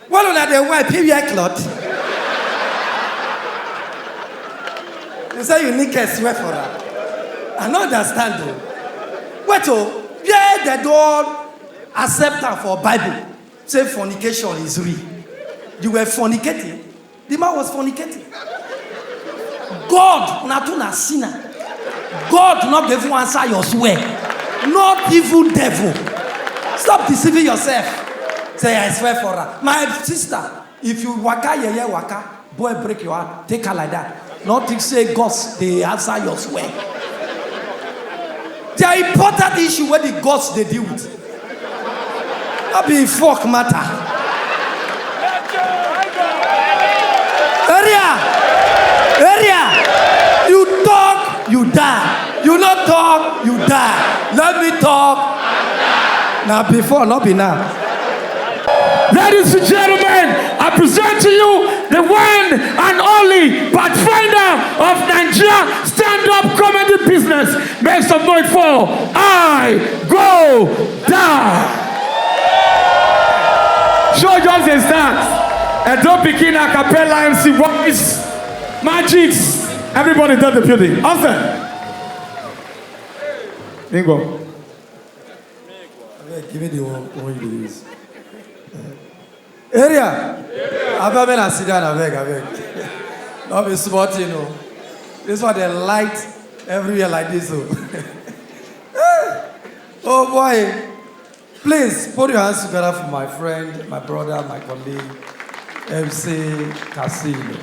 Well, on the wear period cloth. You say you need a swear for her. I don't understand though. Wait, oh, yeah, they don't accept her for Bible. Say fornication is real. You were fornicating. The man was fornicating. God, not a sinner. God not give you answer your swear. Not evil devil. Stop deceiving yourself. Say, I swear for her. My sister, if you waka, waka, boy, break your heart. Take her like that. Not to say, gods, they answer your swear. There are important issue where the gods they deal with. That be fuck matter. Area. You talk, you die. You not talk, you die. Let me talk. Now before, not be now. Ladies and gentlemen, I present to you the one and only Pathfinder of Nigeria stand-up comedy business. Make some noise for IGODYE. Show just a start. And don't Pikin a cappella MC voice, magics. Everybody does the building. Awesome. Bingo. Give me the one you use. Area. I've been a sit down, I beg. Not be smart, you know. This one they light everywhere like this. Oh boy. Please put your hands together for my friend, my brother, my colleague, MC Casino.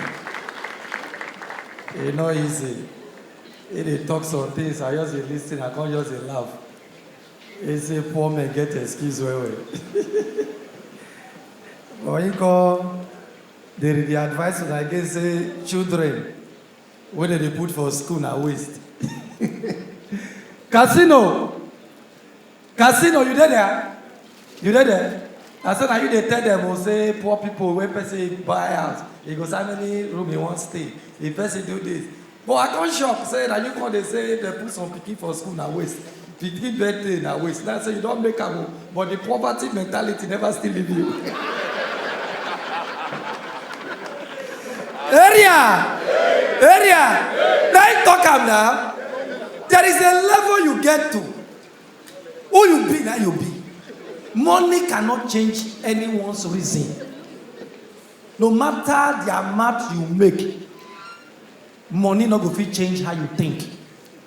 It's not easy. He talks on things, I just listen, I can't just laugh. He say, poor man, get excuse well. When you call, the advice that I get say, children, when they put for school, now waste. Casino, you there? You there? I said, now you they tell them, or say, poor people, when person buy house, he goes, how many room he wants stay? If person do this. But I can't shock, say that you call, they say, they put some Pikin for school, now waste. Pikin birthday, now waste. Now say, you don't make a move, but the poverty mentality never still leave you. Area. Now you talk am now. There is a level you get to. Who you be, now you be. Money cannot change anyone's reason. No matter the amount you make, money not going to change how you think.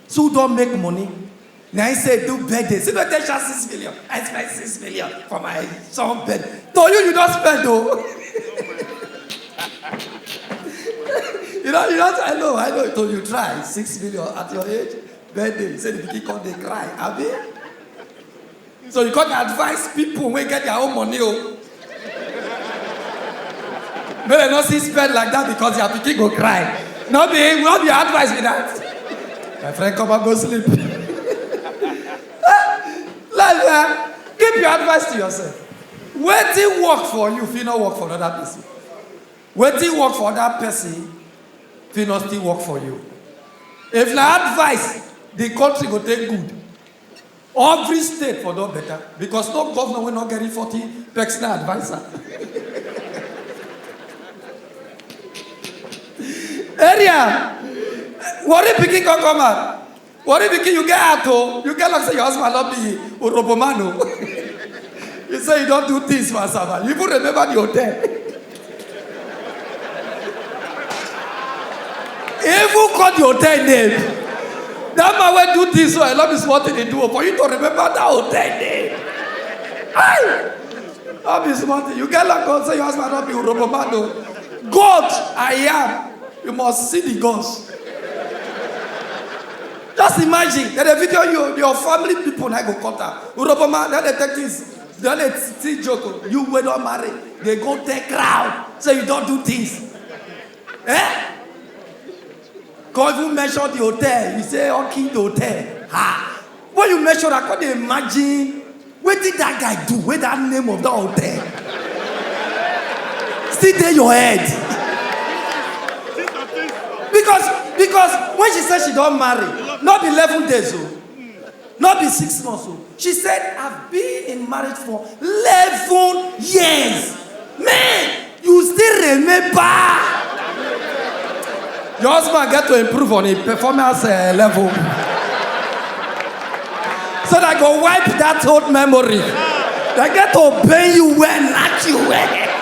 So don't make money. Now I say do birthday. See birthday 6 million. I spend 6 million for my son birthday. To you don't spend though. You know, I know. So you try 6 million at your age, birthday. Say the Pikin come they cry. Abi? So you can't advise people when get their own money. Oh. May they not see spend like that because your Pikin go cry. Not be advice with that. My friend come and go sleep. Keep your advice to yourself. Waiting work for you if you not work for another person. Waiting work for that person if you not still work for you. If na advice, the country go take good. Every state for no better because no governor will not get 40 personal advisor. Area, Warri Pikin come out. Warri Pikin, you get out, you get like say your husband not be Urobomano. You say you don't do things for Asaba. You even remember the hotel. Even call the hotel name. That man will do this, so I love this what they do. For you to remember that hotel name. Aye! I'll be smart. You get like God, say your husband not be Urobomano. God, I am. You must see the gods. Just imagine that the video your family people now go cut out. Uroboma, then they take this. Then they see joke. You will not marry. They go take crowd. So you don't do things. Eh? God even mention the hotel. You say, okay, the hotel. Ha. When you mention, I can't imagine. What did that guy do? Where that name of that hotel? Still there your head. Because when she said she don't marry, not be 11 days old, not be 6 months old. She said, I've been in marriage for 11 years. Man, Neighbor. Your husband get to improve on a performance level. So that go wipe that old memory. They get to obey you well, not you well.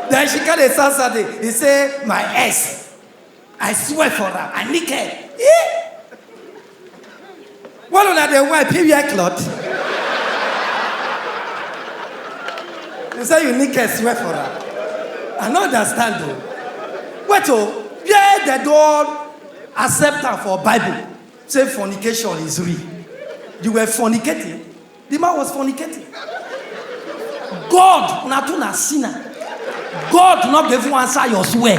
Then she got a Saturday. He say, my ex, I swear for her, I nick her. Yeah. What on the wipe, he wear cloth. You say you nick her, swear for her. I don't understand though. Wait oh, yeah, they don't accept her for Bible. Say fornication is real. You were fornicating. The man was fornicating. God, not a sinner. God not give you answer your swear.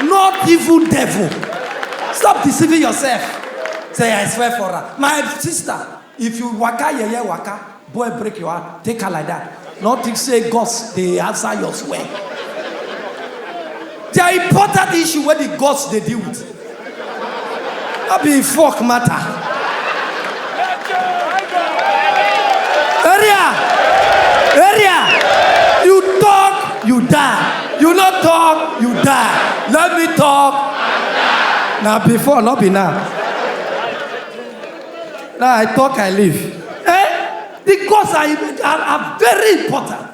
Not evil devil. Stop deceiving yourself. Say, I swear for her. My sister, if you waka, waka, boy break your heart. Take her like that. Not to say gods, they answer your swear. There are important issue where the gods they deal with. That be fuck matter. Area. You talk, you die. You not talk, you die. Let me talk. Now before, not be now. Now I talk, I live. The gods are very important.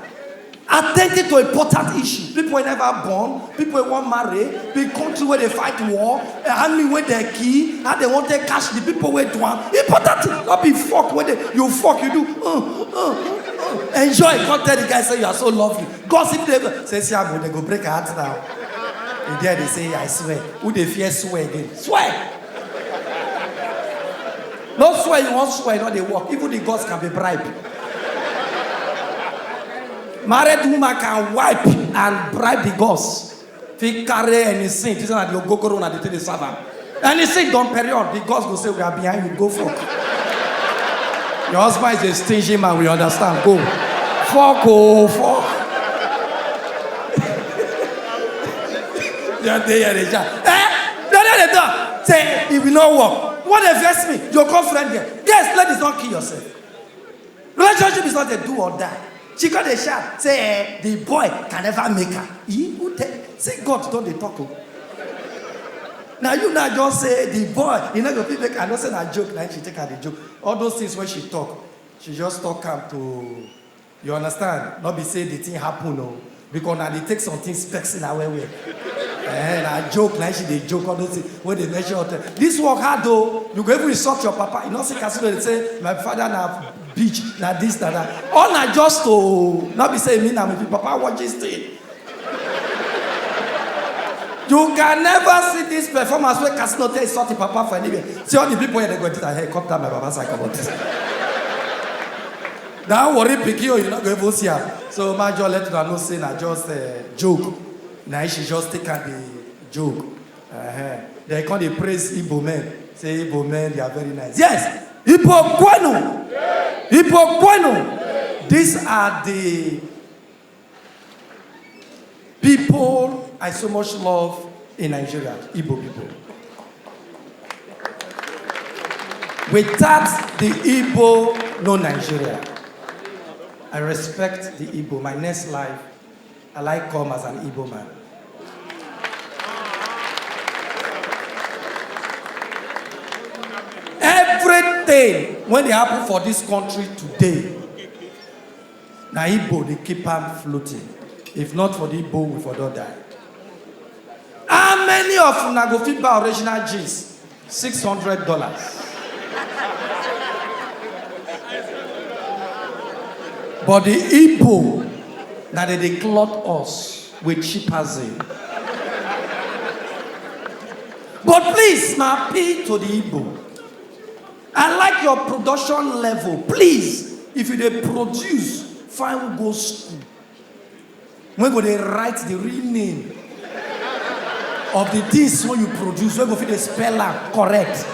Attending to important issues. People were never born. People were marry. The country where they fight war. Army where they kill. How they want to catch the people where do important thing. Not be fuck when you fuck. You do. Enjoy. Can't tell the guy say you are so lovely. Gossip them. Say they go break her heart now. And there they say I swear. Who they fear swear again? Swear. Not swear you want swear. Not they work. Even the gods can be bribed. Married woman can wipe and bribe the gods. If he carry anything, this is not your go and they tell the servant. Anything done period, the gods will say we are behind you, go fuck. Your husband is a stingy man, we understand. Go. Fuck, oh, fuck. You're there, they don't. Say, it will not work. What if that's me? Your girlfriend there. Yes, ladies, don't kill yourself. Relationship is not a do or die. She got a shot. Say, the boy can never make her. Say, God, don't they talk. Now, you not just say, the boy, you know, the people cannot say a joke. Now, she take her the joke. All those things when she talk, she just talk up to, you understand? Not be say the thing happen, no. Because now they take something specs in our way. And I joke, now she they joke, all those things. When they measure out there. This work hard, though. You go even insult your papa. You know, say, they say, my father now. Beach, now this, now that. All not just to not be saying me now, my papa watch this thing. You can never see this performance where Casino tell sorting papa for anyway. See all the people here they go to the helicopter, my papa say about this. That worry Pikin, you not going to see her. So my job let her know say na just joke. Now she just take her the joke. They call the praise Igbo men. Say Igbo men, they are very nice. Yes, Igbo Kwenu. These are the people I so much love in Nigeria, Igbo people. Without the Igbo, no Nigeria. I respect the Igbo. My next life, I like come as an Igbo man. Everything when they happen for this country today, now Igbo they keep them floating. If not for the Igbo, we for don't die. How many of you go fit buy original jeans? $600. But the Igbo that they clothe us with cheap azin. But please, my appeal to the Igbo. I like your production level. Please, if you they produce, find who go school. When go they write the real name of the things when you produce, when go fit they spell out correct.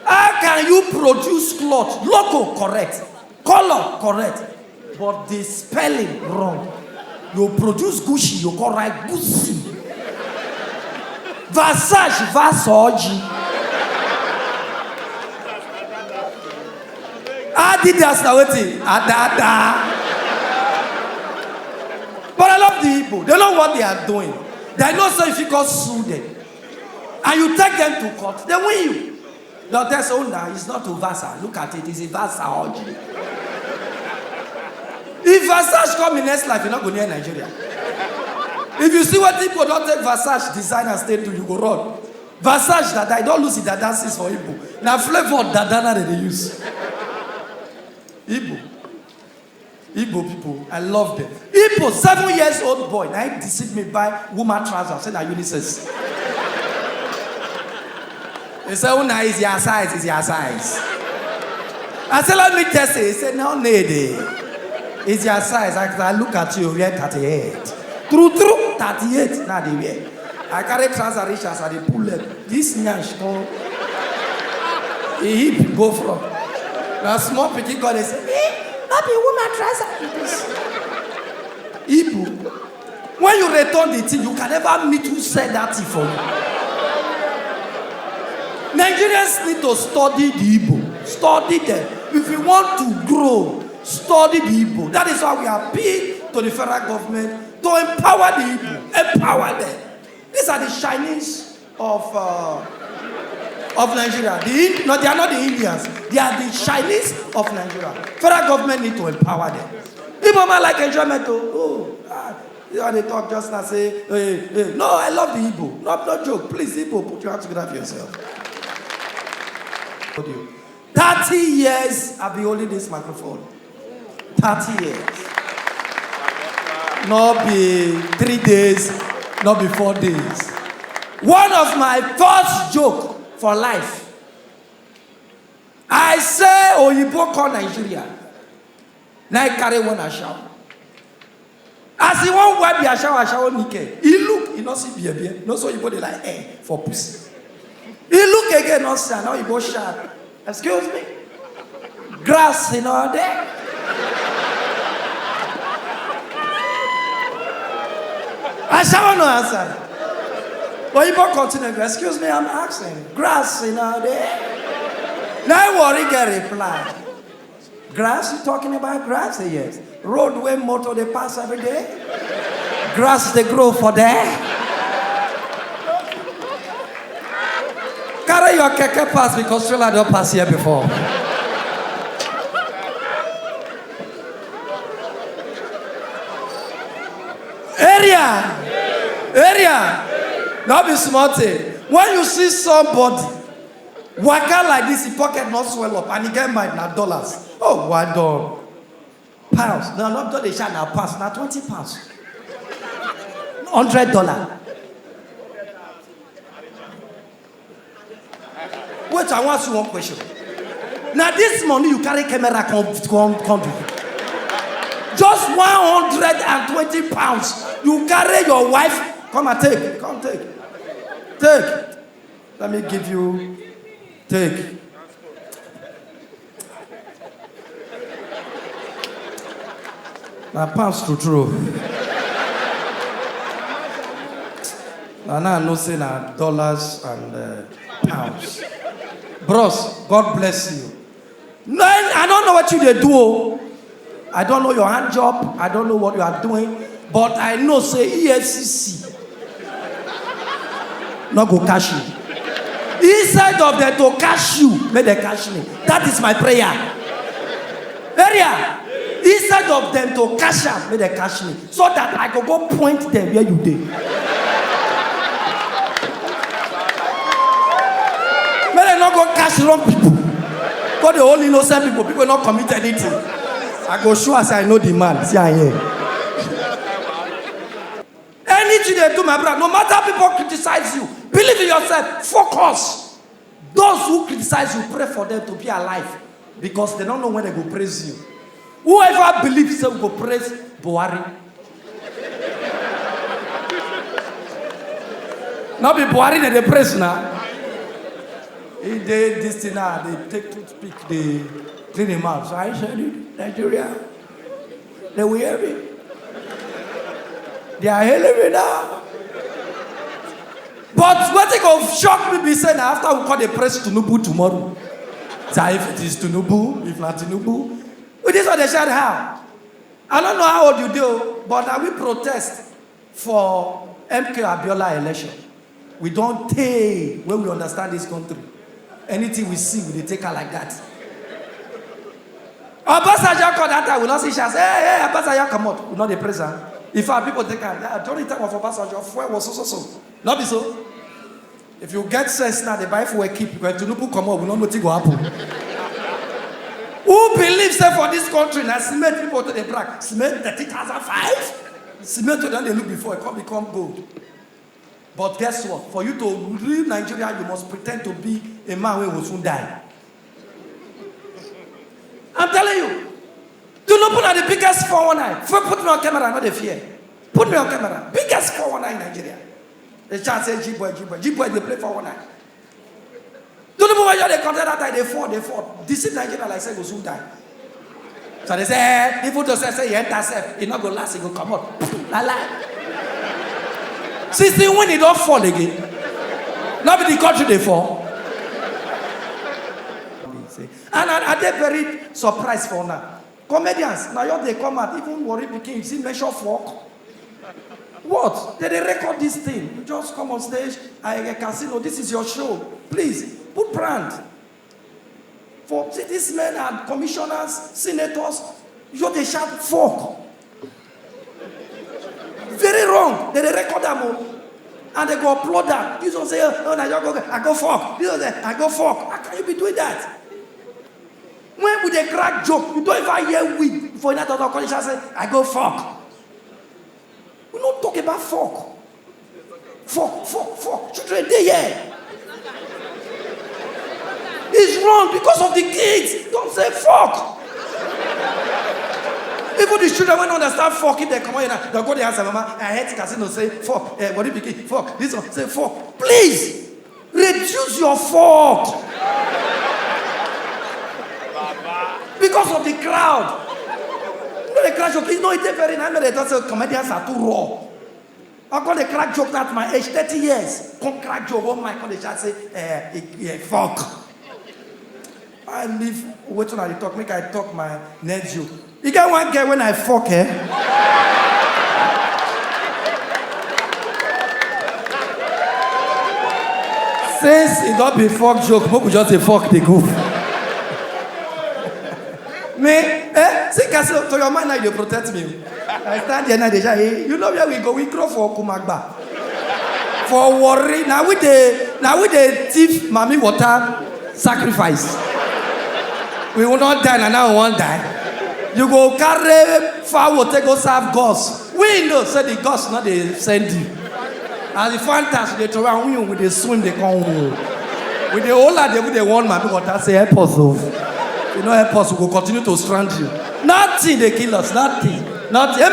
How can you produce cloth? Logo correct, color correct, but the spelling wrong? You produce Gucci, you call right Gucci. Versace, Versace. Adidas na wetin? Adada. love the Igbo. They know what they are doing. They know so if you go sue them. And you take them to court, they win you. Now there's owner, it's not to Versa. Look at it, it's a Versa orgy. If Versace come in next life, you're not going near Nigeria. If you see what people don't take Versace design and stay to, you go run. Versace that I don't lose it, that dances for Igbo. Now flavor Dadana that they use. Igbo people, I love them. Igbo, 7 years old boy, now he deceived me by woman trousers, said that unisex. He said, oh, now it's your size, it's your size. I said, let me test it. He said, no, need it. It's your size. I look at you, we're 38. True, 38. Now they wear. I carry trouser riches and they pull them. This nyash go. He hip go from. Now small Pikin God, they say, not be woman trouser. Igbo. When you return the thing, you can never meet who said that thing for you. Nigerians need to study the Igbo. Study them. If you want to grow, study the Igbo. That is why we appeal to the federal government to empower the Igbo. Empower them. These are the Chinese of Nigeria. No, they are not the Indians. They are the Chinese of Nigeria. Federal government need to empower them. Igbo man like enjoyment. You know, they talk just now, say, hey. No, I love the Igbo. No joke. Please, Igbo, put your hands together for yourself. 30 years I've been holding this microphone. 30 years. Not be 3 days, not be 4 days. One of my first joke for life. I say, Oyibo call Nigeria. Now I carry one ashawo. As he won't wipe the ashawo nike. He look, he not see beer. No so Oyibo they like, for pussy. He look again, not say, now Oyibo sharp. Excuse me? Grass in all there. Ashawo no answer. But Oyibo continue. Excuse me, I'm asking. Grass in all there. Now Warri get reply. Grass? You talking about grass? Yes. Road where motor they pass every day. Grass they grow for there. Carry your keke pass because Australia don't pass here before. Area. Not be smarty. When you see somebody waka like this, his pocket not swell up and he get mine na dollars. Oh, what done? Pounds. No, not they share now pounds. Now 20 pounds. $100. Wait, I want you one question. Now this money you carry camera come do. Just 120 pounds. You carry your wife. Come and take. Come take. Take. Let me give you. Take. Now pounds to throw. Now I know say na dollars and pounds. Bros, God bless you. No, I don't know what you they do. I don't know your hand job. I don't know what you are doing. But I know say EFCC not go cash you. Inside of them to cash you, may they cash me. That is my prayer. Area. Instead of them to cash out, may they cash me. So that I can go point them where you did. May they not go cash wrong people. Because the only innocent people, people not commit anything. I go show as I know the man. See I here. Anything they do, my brother, no matter people criticize you, believe in yourself, focus. Those who criticize you, pray for them to be alive. Because they don't know when they go praise you. Whoever believes they will praise Warri. Not be Warri that they praise now. If they this thing now, they take toothpick, they clean him out. So I said it, Nigeria. They will hear me. They are hailing me now. But what they go shock me be saying after we call the Pres.Tinubu tomorrow. So if it is Tinubu, if not Tinubu, it is what they said how. I don't know how old you do, but now we protest for MK Abiola election. We don't take when we understand this country. Anything we see, we take her like that. Obasanjo called that time, we not see she say, hey, Obasanjo come out. We not the president. If our people take her, during the time of Obasanjo, fuel was so. Not be so. If you get sense now, the buy fuel keep, because Tinubu come out, we don't know what will happen. Who believes that for this country, now cement people to the brag, cement 30,005? Cement to them they look before it become gold. But guess what? For you to leave Nigeria, you must pretend to be a man who will soon die. I'm telling you. Do not put on the biggest 419. Put me on camera, not the fear. Put me on camera. Biggest 419 in Nigeria. The chance say G-boy, they play 419. Do not put on the content that time, they fought. This is Nigeria, like I said, will soon die. So they say, if you don't say you enter safe, it's not going to last, it will come out. La la. Since then, when it don't fall again, not be the country they fall. And are they very surprised for now? Comedians, now they come out, even Warri Pikin, you see, measure fork. What? They record this thing. You just come on stage, I casino, this is your show. Please, put brand. For see, these men are commissioners, senators, you they shout fork. Very wrong. They record them and they go upload that. This one say, oh, I go fork. This one say, I go fork. How can you be doing that? When with a crack joke, you don't even hear weed before you not college and say, I go fork. We don't talk about fork. Fork. Children, they here. It's wrong because of the kids. Don't say fork. Even the children when understand fork, if they come out, they'll go to the answer, Mama, I heard casino say fork. What do you begin? Fork. This one say fork. Please, reduce your fork. Because of the crowd. You know the crack joke, you know it's very nice. They don't say comedians are too raw. I got the crack joke at my age, 30 years. Come crack joke, oh my God, they shall say, fork. I live, wait till I talk, make I talk my nephew. You get one girl when I fuck her. Since it don't be fuck joke, people just say fuck the goof. Me, see, to your mind now you protect me. I stand here now, you know where we go, we grow for Kumagba. For Warri, now with the thief, mommy water sacrifice. We will not die, and now we won't die. You go carry fowl, take go serve gods. We know, say the gods not they send you. And the fantastic, they throw around with the swim, they come home. With the whole lot, they want my water, say help us. You know, help us, we will continue to strand you. Nothing, they kill us, nothing. Nothing. You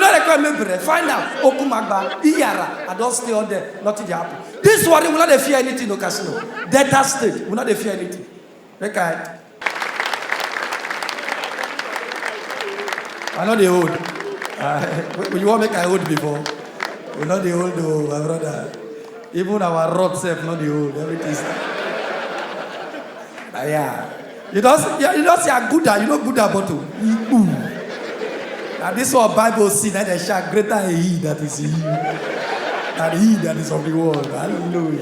know, they call me find out. Okumagba, Iyara, I don't stay on there, nothing they happen. This Warri will not fear anything, no casino. Delta State will not fear anything. Okay. I know they old. You want to make I old before? We know the old though, my brother. Even our rod self, not the old. Everything. Yeah. You don't say a Buddha, you know Buddha bottle. Now this one Bible see that they shall greater he that is he. Than he that is of the world. Hallelujah.